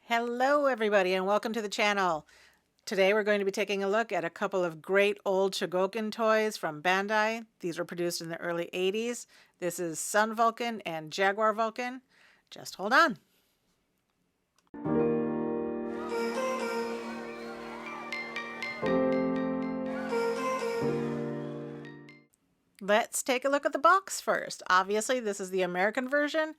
Hello everybody and welcome to the channel. Today we're going to be taking a look at a couple of great old chogokin toys from Bandai. These were produced in the early 80s. This is Vulcan and Jaguar Vulcan. Just hold on. Let's take a look at the box first. Obviously this is the American version.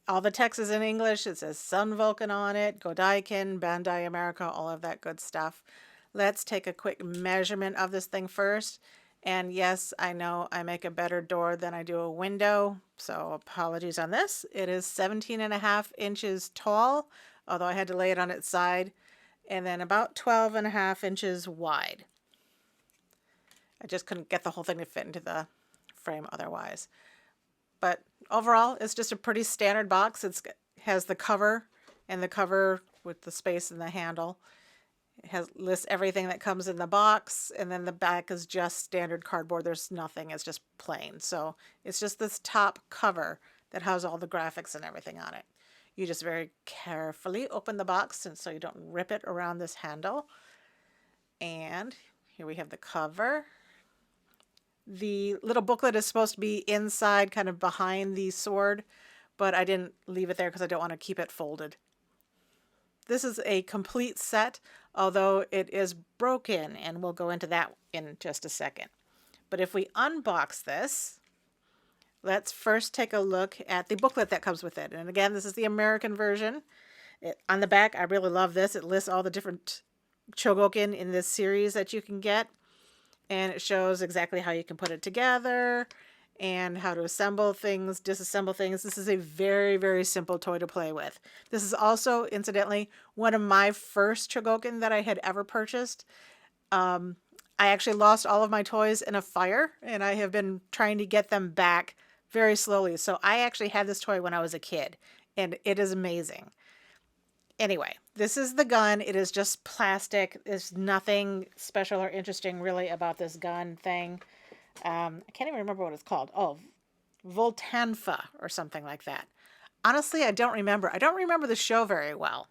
All the text is in English. It says Vulcan on it, Godaikin, Bandai America, all of that good stuff. Let's take a quick measurement of this thing first. And yes, I know I make a better door than I do a window, so apologies on this. It is 17.5 inches tall, although I had to lay it on its side, and then about 12.5 inches wide. I just couldn't get the whole thing to fit into the frame otherwise. But overall, it's just a pretty standard box. It has the cover, and the cover with the space and the handle. It lists everything that comes in the box, and then the back is just standard cardboard. There's nothing. It's just plain. So it's just this top cover that has all the graphics and everything on it. You just very carefully open the box and so you don't rip it around this handle. And here we have the cover. The little booklet is supposed to be inside, kind of behind the sword, but I didn't leave it there because I don't want to keep it folded. This is a complete set, although it is broken, and we'll go into that in just a second. But if we unbox this, let's first take a look at the booklet that comes with it. And again, this is the American version. On the back, I really love this. It lists all the different chogokin in this series that you can get. And it shows exactly how you can put it together and how to assemble things, disassemble things. This is a very, very simple toy to play with. This is also, incidentally, one of my first chogokin that I had ever purchased. I actually lost all of my toys in a fire, and I have been trying to get them back very slowly. So I actually had this toy when I was a kid, and it is amazing. Anyway, this is the gun. It is just plastic. There's nothing special or interesting really about this gun thing. I can't even remember what it's called. Oh, Voltanfa or something like that. Honestly, I don't remember. I don't remember the show very well.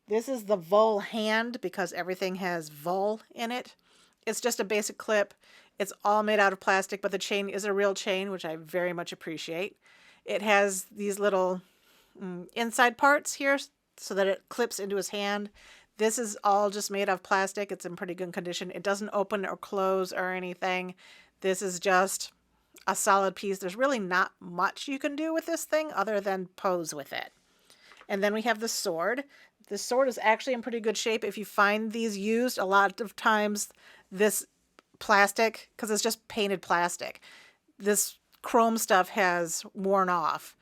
This is the Vol hand because everything has Vol in it. It's just a basic clip. It's all made out of plastic, but the chain is a real chain, which I very much appreciate. It has these little inside parts here so that it clips into his hand. This is all just made of plastic. It's in pretty good condition. It doesn't open or close or anything. This is just a solid piece. There's really not much you can do with this thing other than pose with it. And then we have the sword. The sword is actually in pretty good shape. If you find these used, a lot of times this plastic, because it's just painted plastic, this chrome stuff has worn off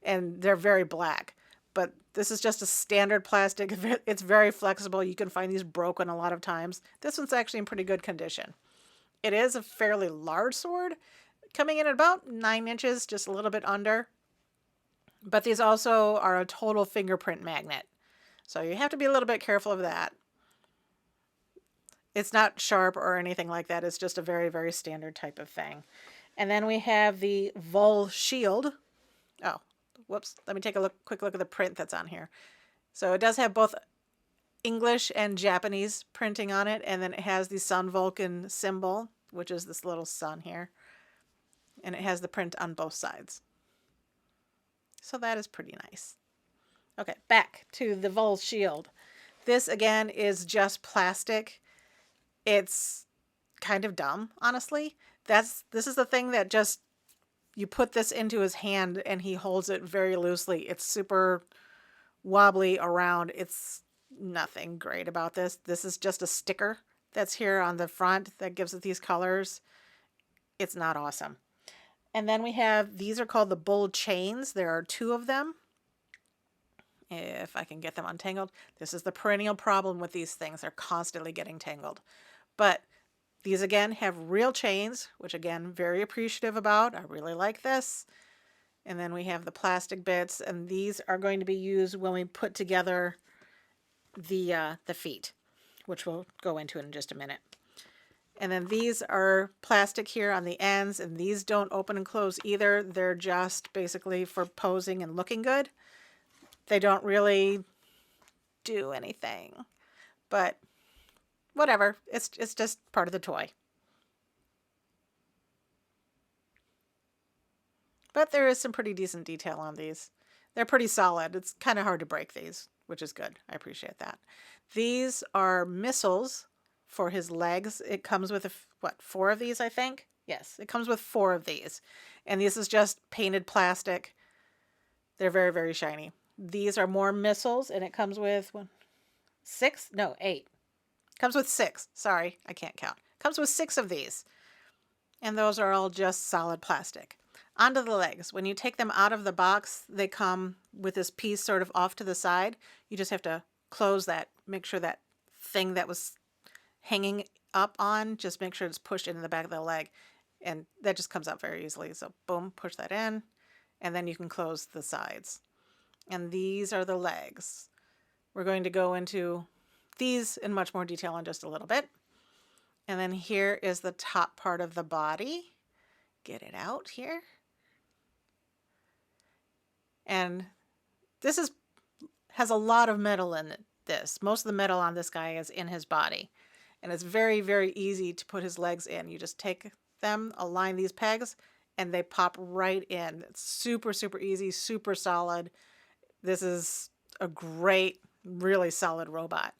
and they're very black. But this is just a standard plastic. It's very flexible. You can find these broken a lot of times. This one's actually in pretty good condition. It is a fairly large sword, coming in at about 9 inches, just a little bit under. But these also are a total fingerprint magnet. So you have to be a little bit careful of that. It's not sharp or anything like that. It's just a very, very standard type of thing. And then we have the Vol shield. Oh, whoops. Let me take a quick look at the print that's on here. So it does have both English and Japanese printing on it. And then it has the Sun Vulcan symbol, which is this little sun here. And it has the print on both sides. So that is pretty nice. Okay, back to the Vol shield. This, again, is just plastic. It's kind of dumb, honestly. This is the thing that just, you put this into his hand and he holds it very loosely. It's super wobbly around. It's nothing great about this. This is just a sticker that's here on the front that gives it these colors. It's not awesome. And then we have, these are called the bull chains. There are 2 of them. If I can get them untangled. This is the perennial problem with these things. They're constantly getting tangled. But these again have real chains, which again, very appreciative about. I really like this. And then we have the plastic bits, and these are going to be used when we put together the feet, which we'll go into in just a minute. And then these are plastic here on the ends, and these don't open and close either. They're just basically for posing and looking good. They don't really do anything. But whatever, it's just part of the toy. But there is some pretty decent detail on these. They're pretty solid. It's kind of hard to break these, which is good. I appreciate that. These are missiles for his legs. It comes with, what, 4 of these, I think? Yes, it comes with 4 of these. And this is just painted plastic. They're very, very shiny. These are more missiles, and it comes with 6? No, 8. Comes with 6. Sorry, I can't count. Comes with 6 of these. And those are all just solid plastic. Onto the legs. When you take them out of the box, they come with this piece sort of off to the side. You just have to close that. Make sure that thing that was hanging up on, just make sure it's pushed into the back of the leg. And that just comes out very easily. So boom, push that in. And then you can close the sides. And these are the legs. We're going to go into these in much more detail in just a little bit. And then here is the top part of the body. Get it out here. And this has a lot of metal in it. Most of the metal on this guy is in his body. And it's very, very easy to put his legs in. You just take them, align these pegs, and they pop right in. It's super, super easy, super solid. This is a great, really solid robot.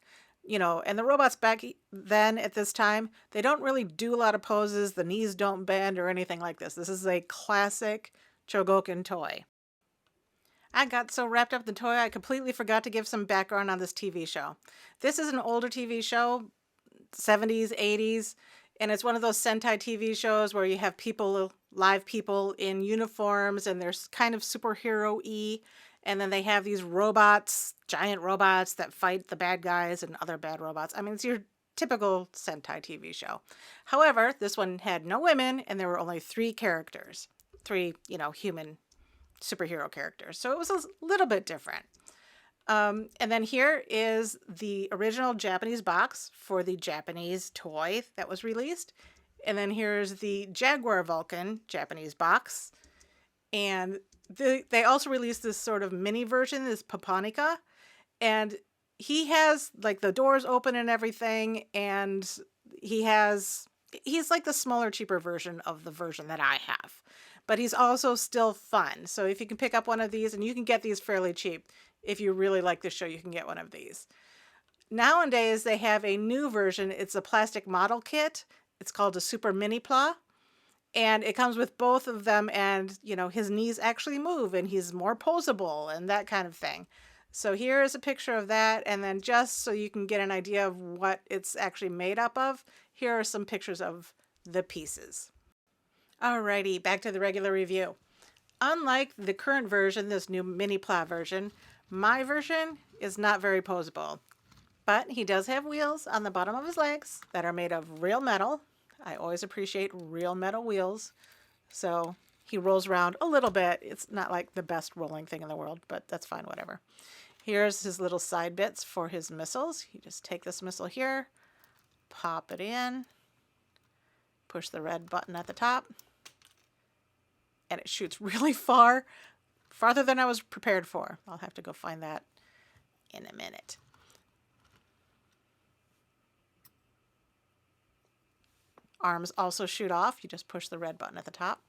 You know, and the robots back then at this time, they don't really do a lot of poses. The knees don't bend or anything like this. This is a classic chogokin toy. I got so wrapped up in the toy, I completely forgot to give some background on this TV show. This is an older TV show, 70s, 80s, and it's one of those Sentai TV shows where you have people, live people in uniforms, and they're kind of superhero-y, and then they have these robots, giant robots that fight the bad guys and other bad robots. I mean, it's your typical Sentai TV show. However, this one had no women, and there were only 3 characters. 3, human superhero characters. So it was a little bit different. And then here is the original Japanese box for the Japanese toy that was released. And then here's the Jaguar Vulcan Japanese box. And they also released this sort of mini version, this Paponica. And he has like the doors open and everything. And he's like the smaller, cheaper version of the version that I have. But he's also still fun. So if you can pick up one of these, and you can get these fairly cheap. If you really like the show, you can get one of these. Nowadays, they have a new version. It's a plastic model kit. It's called a Super Mini Pla. And it comes with both of them, and, his knees actually move, and he's more posable, and that kind of thing. So here is a picture of that, and then just so you can get an idea of what it's actually made up of, here are some pictures of the pieces. Alrighty, back to the regular review. Unlike the current version, this new mini pla version, my version is not very posable. But he does have wheels on the bottom of his legs that are made of real metal. I always appreciate real metal wheels. So he rolls around a little bit. It's not like the best rolling thing in the world, but that's fine, whatever. Here's his little side bits for his missiles. You just take this missile here, pop it in, push the red button at the top, and it shoots really far, farther than I was prepared for. I'll have to go find that in a minute. Arms also shoot off. You just push the red button at the top.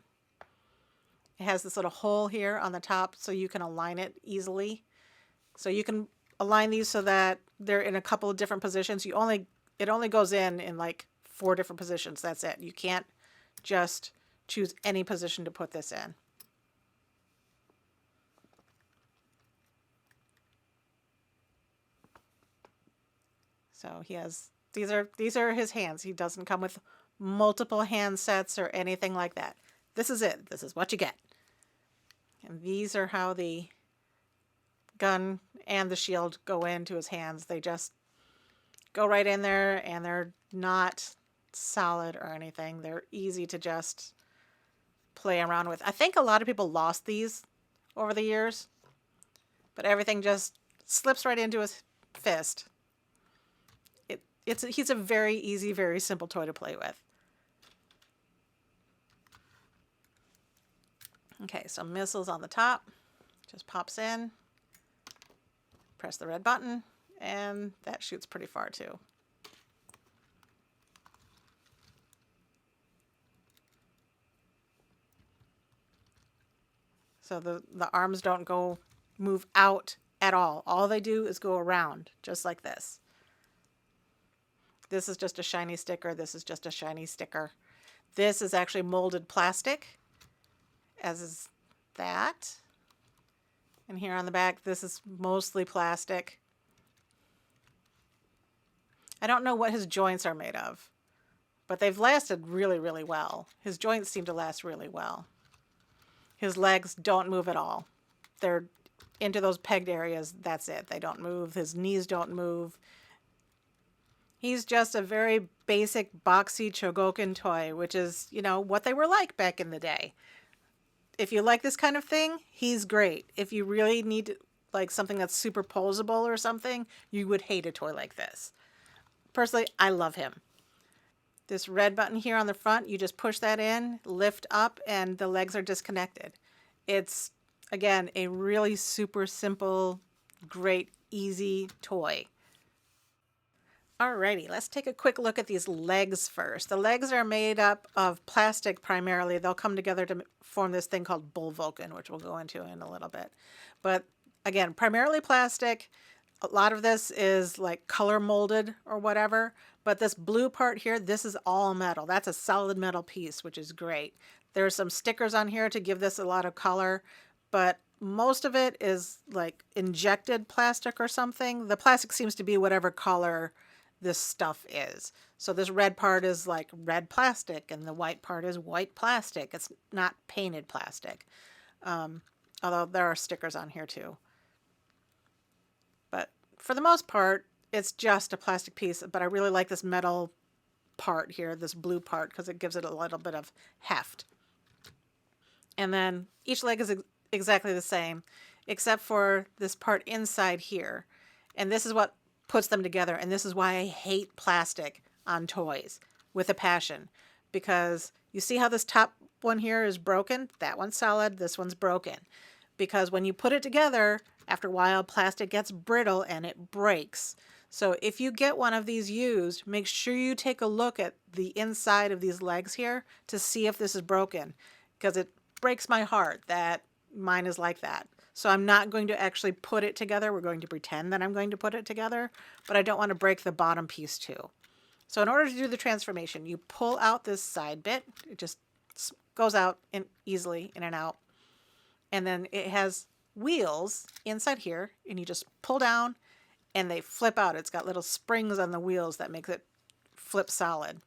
It has this little hole here on the top so you can align it easily. So you can align these so that they're in a couple of different positions. It only goes in like 4 different positions. That's it. You can't just choose any position to put this in. So he has, these are his hands. He doesn't come with multiple hand sets or anything like that. This is it. This is what you get. And these are how the gun and the shield go into his hands. They just go right in there, and they're not solid or anything. They're easy to just play around with. I think a lot of people lost these over the years, but everything just slips right into his fist. He's a very easy, very simple toy to play with. Okay, so missiles on the top, just pops in, press the red button, And that shoots pretty far too. So the arms don't move out at all. All they do is go around, just like this. This is just a shiny sticker. This is just a shiny sticker. This is actually molded plastic, as is that. And here on the back, this is mostly plastic. I don't know what his joints are made of, but they've lasted really, really well. His joints seem to last really well. His legs don't move at all. They're into those pegged areas. That's it. They don't move. His knees don't move. He's just a very basic boxy chogokin toy, which is, you know, what they were like back in the day. If you like this kind of thing, he's great. If you really need like something that's super posable or something, you would hate a toy like this. Personally, I love him. This red button here on the front, you just push that in, lift up, and the legs are disconnected. It's, again, a really super simple, great, easy toy. Alrighty, let's take a quick look at these legs first. The legs are made up of plastic primarily. They'll come together to form this thing called Bull Vulcan, which we'll go into in a little bit. But again, primarily plastic. A lot of this is like color molded or whatever. But this blue part here, this is all metal. That's a solid metal piece, which is great. There's some stickers on here to give this a lot of color, but most of it is like injected plastic or something. The plastic seems to be whatever color this stuff is. So this red part is like red plastic and the white part is white plastic. It's not painted plastic. Although there are stickers on here too. But for the most part, it's just a plastic piece. But I really like this metal part here, this blue part, because it gives it a little bit of heft. And then each leg is exactly the same, except for this part inside here. And this is what puts them together. And this is why I hate plastic on toys with a passion. Because you see how this top one here is broken? That one's solid, this one's broken. Because when you put it together, after a while, plastic gets brittle and it breaks. So if you get one of these used, make sure you take a look at the inside of these legs here to see if this is broken. Because it breaks my heart that mine is like that. So I'm not going to actually put it together. We're going to pretend that I'm going to put it together, but I don't want to break the bottom piece too. So in order to do the transformation, you pull out this side bit. It just goes out easily in and out. And then it has wheels inside here, and you just pull down and they flip out. It's got little springs on the wheels that makes it flip solid.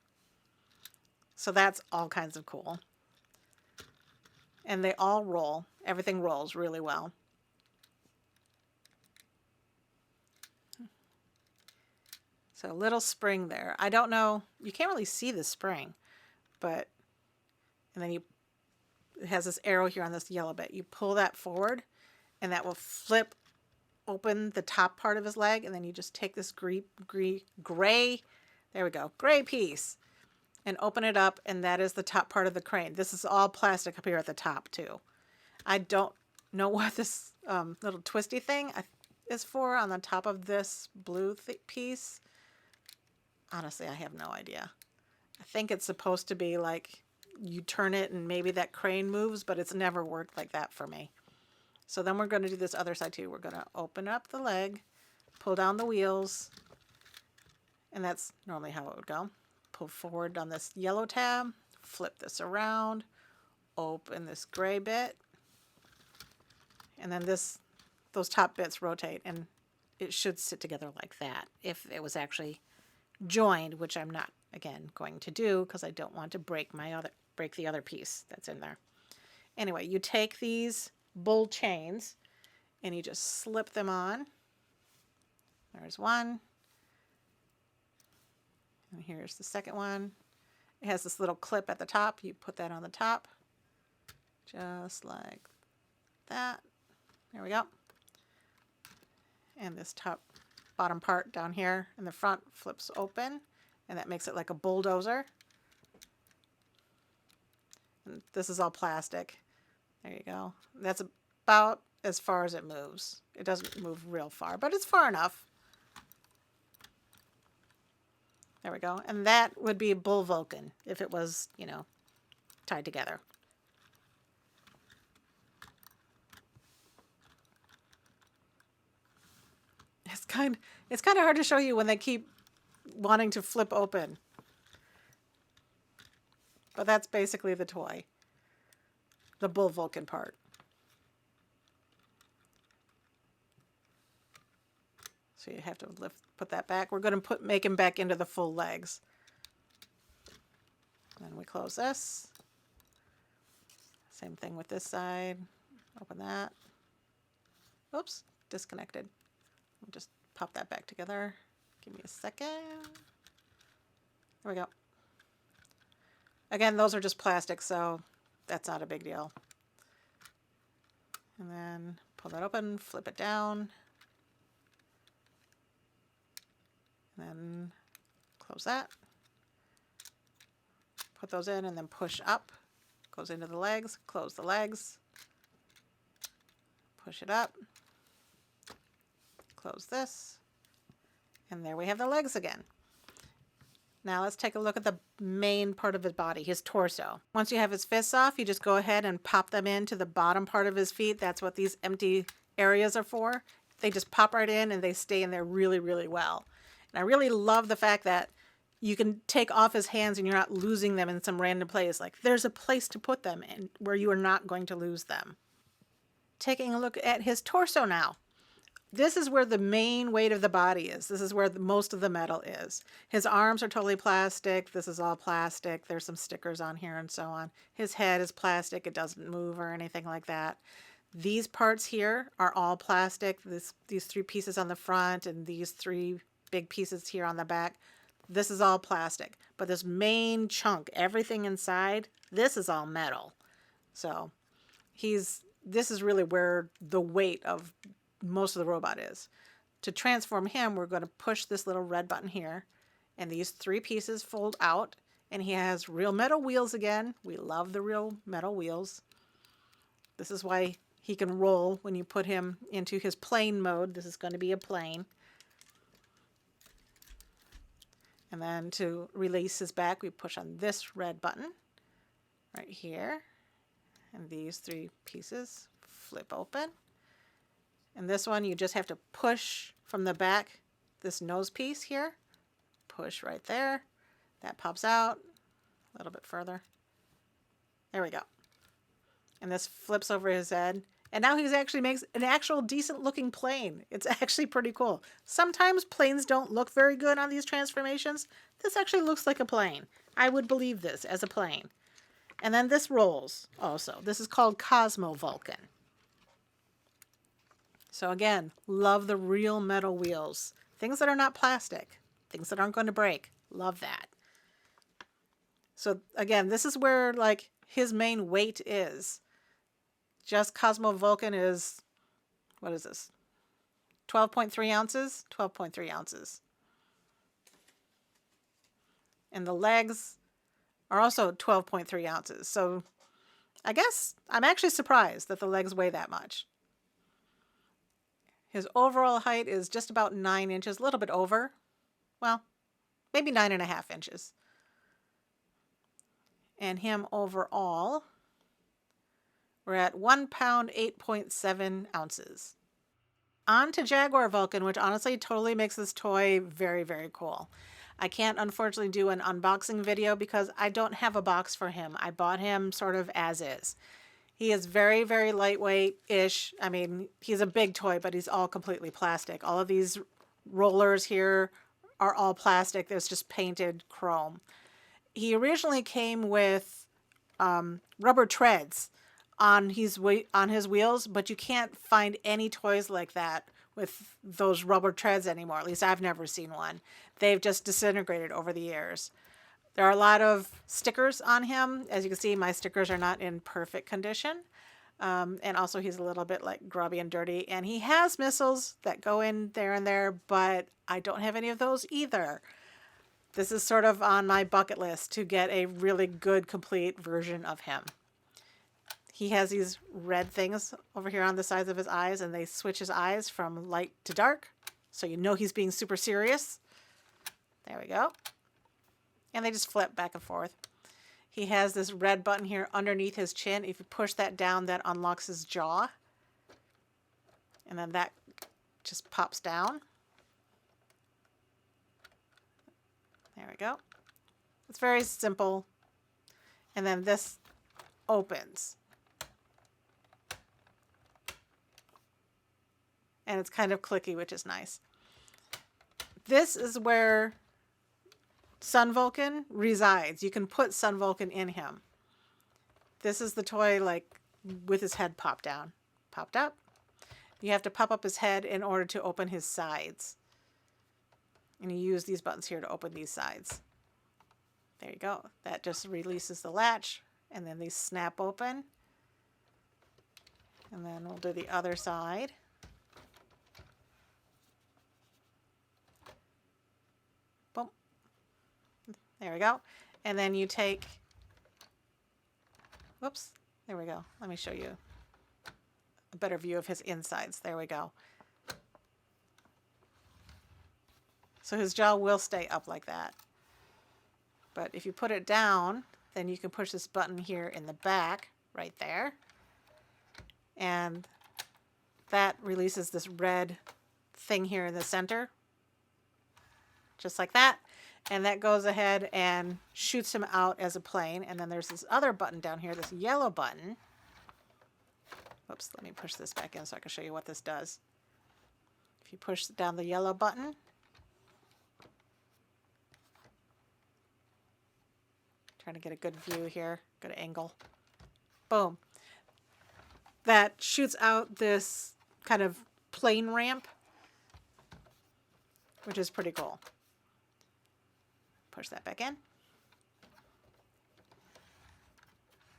So that's all kinds of cool. And they all roll. Everything rolls really well. So a little spring there. I don't know, you can't really see the spring, but, and then it has this arrow here on this yellow bit. You pull that forward and that will flip open the top part of his leg. And then you just take this gray, there we go, gray piece and open it up. And that is the top part of the crane. This is all plastic up here at the top too. I don't know what this little twisty thing is for on the top of this blue piece. Honestly, I have no idea. I think it's supposed to be like you turn it and maybe that crane moves, but it's never worked like that for me. So then we're going to do this other side too. We're going to open up the leg, pull down the wheels, and that's normally how it would go. Pull forward on this yellow tab, flip this around, open this gray bit, and then those top bits rotate, and it should sit together like that if it was actually joined, which I'm not, again, going to do because I don't want to break the other piece that's in there. Anyway, you take these bull chains and you just slip them on. There's one. And here's the second one. It has this little clip at the top. You put that on the top, just like that. There we go. And this bottom part down here in the front flips open, and that makes it like a bulldozer. And this is all plastic. There you go. That's about as far as it moves. It doesn't move real far, but it's far enough. There we go. And that would be Bull Vulcan if it was, you know, tied together. It's kind of hard to show you when they keep wanting to flip open. But that's basically the toy. The Bull Vulcan part. So you have to put that back. We're going to make him back into the full legs. Then we close this. Same thing with this side. Open that. Oops, disconnected. We'll just pop that back together. Give me a second. There we go. Again, those are just plastic, so that's not a big deal. And then pull that open, flip it down. And then close that. Put those in and then push up. Goes into the legs, close the legs. Push it up. Close this. And there we have the legs again. Now let's take a look at the main part of his body, his torso. Once you have his fists off, you just go ahead and pop them into the bottom part of his feet. That's what these empty areas are for. They just pop right in and they stay in there really, really well. And I really love the fact that you can take off his hands and you're not losing them in some random place. Like there's a place to put them in where you are not going to lose them. Taking a look at his torso now. This is where the main weight of the body is. This is where most of the metal is. His arms are totally plastic. This is all plastic. There's some stickers on here and so on. His head is plastic. It doesn't move or anything like that. These parts here are all plastic. These three pieces on the front and these three big pieces here on the back. This is all plastic. But this main chunk, everything inside, this is all metal. So this is really where the weight of most of the robot is. To transform him, we're going to push this little red button here, and these three pieces fold out, and he has real metal wheels again. We love the real metal wheels. This is why he can roll when you put him into his plane mode. This is going to be a plane. And then to release his back, we push on this red button right here, and these three pieces flip open. And this one, you just have to push from the back, this nose piece here. Push right there. That pops out a little bit further. There we go. And this flips over his head. And now he actually makes an actual decent looking plane. It's actually pretty cool. Sometimes planes don't look very good on these transformations. This actually looks like a plane. I would believe this as a plane. And then this rolls also. This is called Cosmo Vulcan. So again, love the real metal wheels. Things that are not plastic. Things that aren't going to break. Love that. So again, this is where like his main weight is. Just Cosmo Vulcan is, what is this? 12.3 ounces? 12.3 ounces. And the legs are also 12.3 ounces. So I guess I'm actually surprised that the legs weigh that much. His overall height is just about 9 inches, a little bit over. Well, maybe 9.5 inches. And him overall, we're at 1 pound, 8.7 ounces. On to Jaguar Vulcan, which honestly totally makes this toy very, very cool. I can't unfortunately do an unboxing video because I don't have a box for him. I bought him sort of as is. He is very, very lightweight-ish. I mean, he's a big toy, but he's all completely plastic. All of these rollers here are all plastic. There's just painted chrome. He originally came with rubber treads on his wheels, but you can't find any toys like that with those rubber treads anymore. At least I've never seen one. They've just disintegrated over the years. There are a lot of stickers on him. As you can see, my stickers are not in perfect condition. And also he's a little bit like grubby and dirty. And he has missiles that go in there and there, but I don't have any of those either. This is sort of on my bucket list to get a really good, complete version of him. He has these red things over here on the sides of his eyes, and they switch his eyes from light to dark. So you know he's being super serious. There we go. And they just flip back and forth. He has this red button here underneath his chin. If you push that down, that unlocks his jaw. And then that just pops down. There we go. It's very simple. And then this opens. And it's kind of clicky, which is nice. This is where Sun Vulcan resides. You can put Sun Vulcan in him. This is the toy like with his head popped down. Popped up. You have to pop up his head in order to open his sides. And you use these buttons here to open these sides. There you go. That just releases the latch. And then these snap open. And then we'll do the other side. Boom. There we go. And then you take, whoops, there we go. Let me show you a better view of his insides. There we go. So his jaw will stay up like that. But if you put it down, then you can push this button here in the back, right there. And that releases this red thing here in the center. Just like that. And that goes ahead and shoots him out as a plane. And then there's this other button down here, this yellow button. Whoops, let me push this back in so I can show you what this does. If you push down the yellow button, trying to get a good view here, good angle. Boom. That shoots out this kind of plane ramp, which is pretty cool. Push that back in.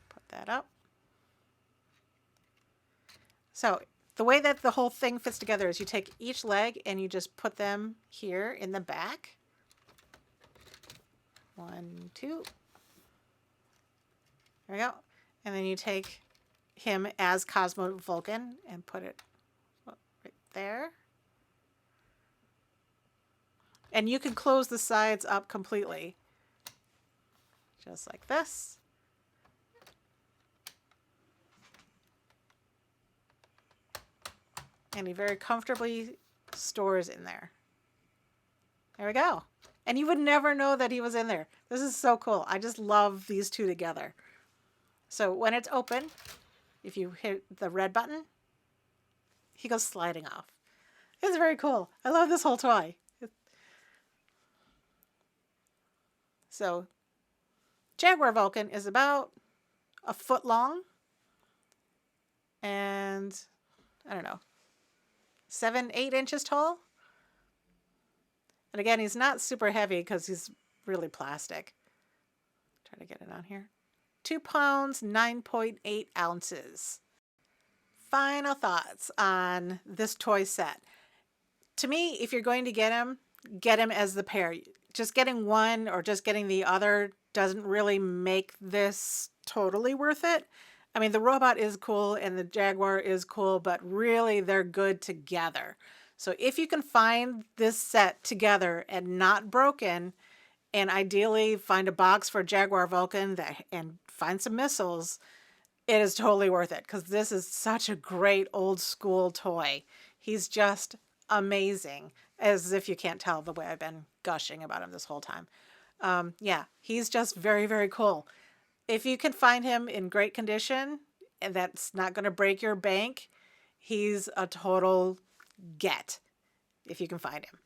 Put that up. So the way that the whole thing fits together is you take each leg and you just put them here in the back. 1, 2. There we go. And then you take him as Cosmo Vulcan and put it right there. And you can close the sides up completely. Just like this. And he very comfortably stores in there. There we go. And you would never know that he was in there. This is so cool. I just love these two together. So when it's open, if you hit the red button, he goes sliding off. It's very cool. I love this whole toy. So Jaguar Vulcan is about a foot long and I don't know, 7, 8 inches tall. And again, he's not super heavy because he's really plastic. Try to get it on here. 2 pounds, 9.8 ounces. Final thoughts on this toy set. To me, if you're going to get him as the pair. Just getting one or just getting the other doesn't really make this totally worth it. I mean, the robot is cool and the Jaguar is cool, but really they're good together. So if you can find this set together and not broken, and ideally find a box for Jaguar Vulcan and find some missiles, it is totally worth it because this is such a great old school toy. He's just amazing, as if you can't tell the way I've been gushing about him this whole time. Yeah, he's just very, very cool. If you can find him in great condition and that's not going to break your bank, he's a total get if you can find him.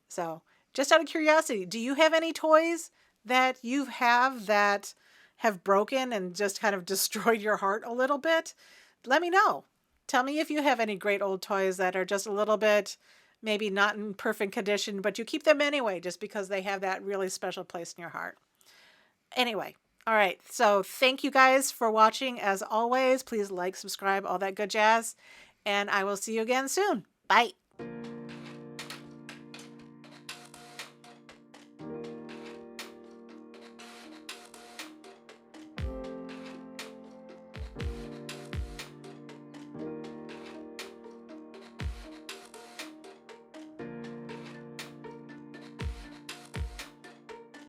So just out of curiosity, do you have any toys that you have that have broken and just kind of destroyed your heart a little bit? Let me know. Tell me if you have any great old toys that are just a little bit maybe not in perfect condition, but you keep them anyway just because they have that really special place in your heart. Anyway, all right. So thank you guys for watching. As always, please like, subscribe, all that good jazz. And I will see you again soon. Bye.